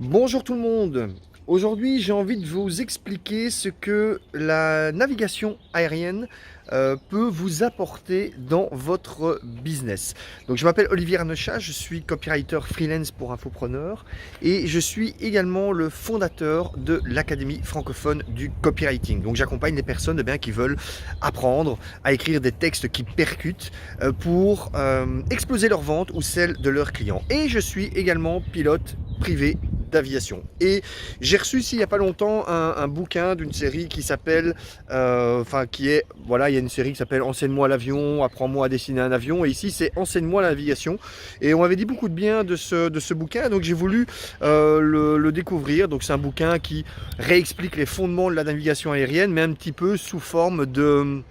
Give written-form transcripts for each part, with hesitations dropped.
Bonjour tout le monde. Aujourd'hui, j'ai envie de vous expliquer ce que la navigation aérienne peut vous apporter dans votre business. Donc, je m'appelle Olivier Arnechat, je suis copywriter freelance pour Infopreneur et je suis également le fondateur de l'Académie francophone du copywriting. Donc, j'accompagne les personnes qui veulent apprendre à écrire des textes qui percutent pour exploser leurs ventes ou celles de leurs clients. Et je suis également pilote privé d'aviation. Et j'ai reçu ici il n'y a pas longtemps un bouquin d'une série qui s'appelle, voilà, il y a une série qui s'appelle Enseigne-moi l'avion, apprends-moi à dessiner un avion. Et ici c'est Enseigne-moi la navigation. Et on m'avait dit beaucoup de bien de ce bouquin, donc j'ai voulu le découvrir. Donc c'est un bouquin qui réexplique les fondements de la navigation aérienne, mais un petit peu sous forme de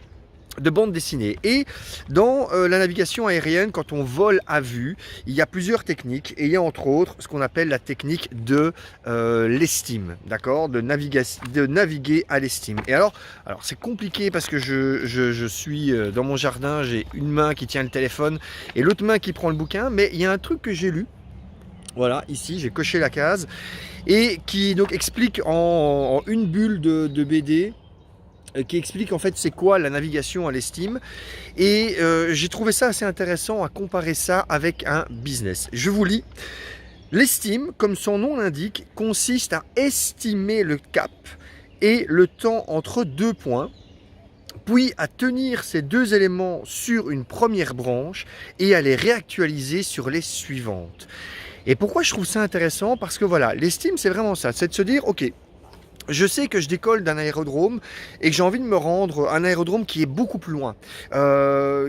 bande dessinée. Et dans la navigation aérienne, quand on vole à vue, il y a plusieurs techniques et il y a entre autres ce qu'on appelle la technique de l'estime, d'accord, de naviguer à l'estime. Et alors c'est compliqué parce que je suis dans mon jardin, j'ai une main qui tient le téléphone et l'autre main qui prend le bouquin, mais il y a un truc que j'ai lu. Voilà, ici j'ai coché la case et qui donc explique en une bulle de BD qui explique en fait c'est quoi la navigation à l'estime et j'ai trouvé ça assez intéressant à comparer ça avec un business. Je vous lis. L'estime, comme son nom l'indique, consiste à estimer le cap et le temps entre deux points, puis à tenir ces deux éléments sur une première branche et à les réactualiser sur les suivantes. Et pourquoi je trouve ça intéressant? Parce que voilà, l'estime c'est vraiment ça, c'est de se dire ok, je sais que je décolle d'un aérodrome et que j'ai envie de me rendre à un aérodrome qui est beaucoup plus loin,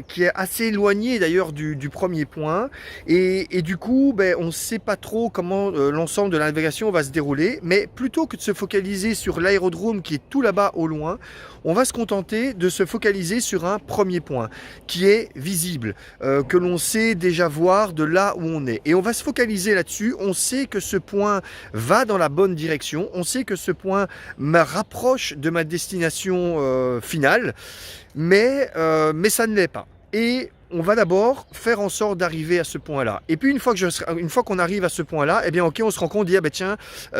qui est assez éloigné d'ailleurs du premier point. Et du coup, on ne sait pas trop comment l'ensemble de la navigation va se dérouler. Mais plutôt que de se focaliser sur l'aérodrome qui est tout là-bas au loin, on va se contenter de se focaliser sur un premier point qui est visible, que l'on sait déjà voir de là où on est. Et on va se focaliser là-dessus. On sait que ce point va dans la bonne direction. On sait que ce point me rapproche de ma destination finale, mais ça ne l'est pas. Et on va d'abord faire en sorte d'arriver à ce point-là. Et puis une fois qu'on arrive à ce point-là, ok, on se rend compte, tiens,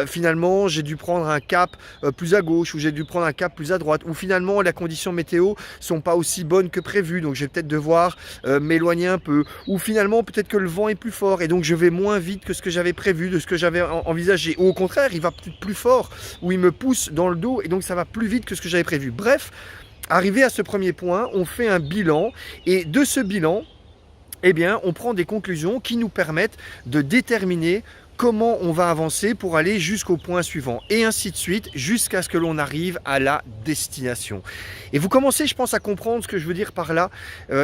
finalement j'ai dû prendre un cap plus à gauche, ou j'ai dû prendre un cap plus à droite, ou finalement les conditions météo sont pas aussi bonnes que prévu, donc je vais peut-être devoir m'éloigner un peu, ou finalement peut-être que le vent est plus fort et donc je vais moins vite que ce que j'avais prévu, de ce que j'avais envisagé, ou au contraire il va peut-être plus fort, ou il me pousse dans le dos et donc ça va plus vite que ce que j'avais prévu. Bref, arrivé à ce premier point, on fait un bilan et de ce bilan, on prend des conclusions qui nous permettent de déterminer comment on va avancer pour aller jusqu'au point suivant et ainsi de suite jusqu'à ce que l'on arrive à la destination. Et vous commencez, je pense, à comprendre ce que je veux dire par là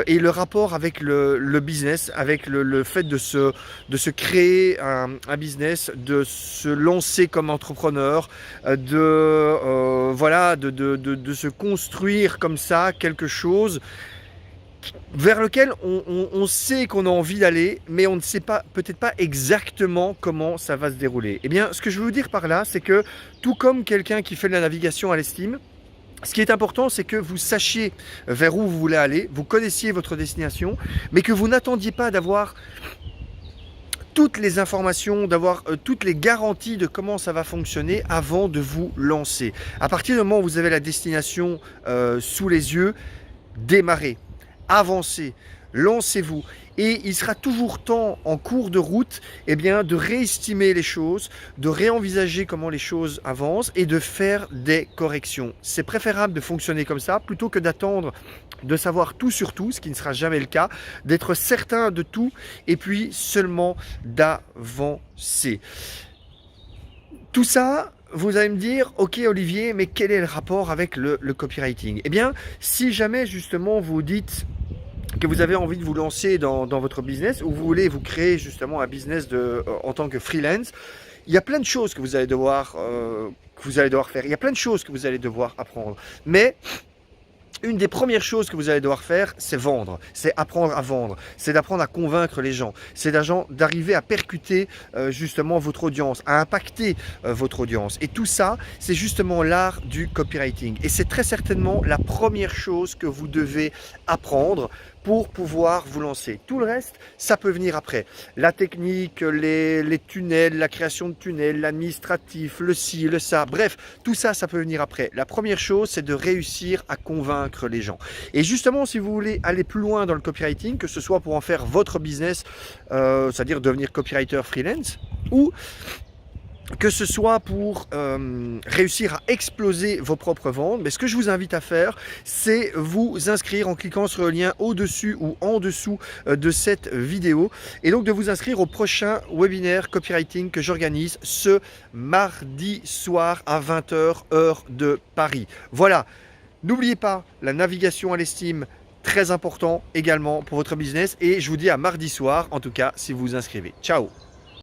et le rapport avec le business, avec le fait de se créer un business, de se lancer comme entrepreneur, de se construire comme ça quelque chose vers lequel on sait qu'on a envie d'aller, mais on ne sait pas, peut-être pas exactement comment ça va se dérouler. Eh bien, ce que je veux vous dire par là, c'est que tout comme quelqu'un qui fait de la navigation à l'estime, ce qui est important, c'est que vous sachiez vers où vous voulez aller, vous connaissiez votre destination, mais que vous n'attendiez pas d'avoir toutes les informations, d'avoir toutes les garanties de comment ça va fonctionner avant de vous lancer. À partir du moment où vous avez la destination sous les yeux, démarrez. Avancez, lancez-vous et il sera toujours temps en cours de route de réestimer les choses, de réenvisager comment les choses avancent et de faire des corrections. C'est préférable de fonctionner comme ça plutôt que d'attendre de savoir tout sur tout, ce qui ne sera jamais le cas, d'être certain de tout et puis seulement d'avancer. Tout ça, vous allez me dire, ok Olivier, mais quel est le rapport avec le copywriting? Eh bien, si jamais justement vous dites que vous avez envie de vous lancer dans votre business ou vous voulez vous créer justement un business en tant que freelance, il y a plein de choses que vous allez devoir faire. Il y a plein de choses que vous allez devoir apprendre. Mais une des premières choses que vous allez devoir faire, c'est vendre, c'est apprendre à vendre, c'est d'apprendre à convaincre les gens, c'est d'arriver à percuter justement votre audience, à impacter votre audience. Et tout ça, c'est justement l'art du copywriting. Et c'est très certainement la première chose que vous devez apprendre pour pouvoir vous lancer. Tout le reste, ça peut venir après. La technique, les tunnels, la création de tunnels, l'administratif, le ci, le ça, bref, tout ça, ça peut venir après. La première chose, c'est de réussir à convaincre les gens. Et justement, si vous voulez aller plus loin dans le copywriting, que ce soit pour en faire votre business, c'est-à-dire devenir copywriter freelance, ou que ce soit pour réussir à exploser vos propres ventes, mais ce que je vous invite à faire, c'est vous inscrire en cliquant sur le lien au-dessus ou en dessous de cette vidéo, et donc de vous inscrire au prochain webinaire copywriting que j'organise ce mardi soir à 20h heure de Paris. Voilà, n'oubliez pas la navigation à l'estime, très important également pour votre business, et je vous dis à mardi soir, en tout cas si vous vous inscrivez. Ciao!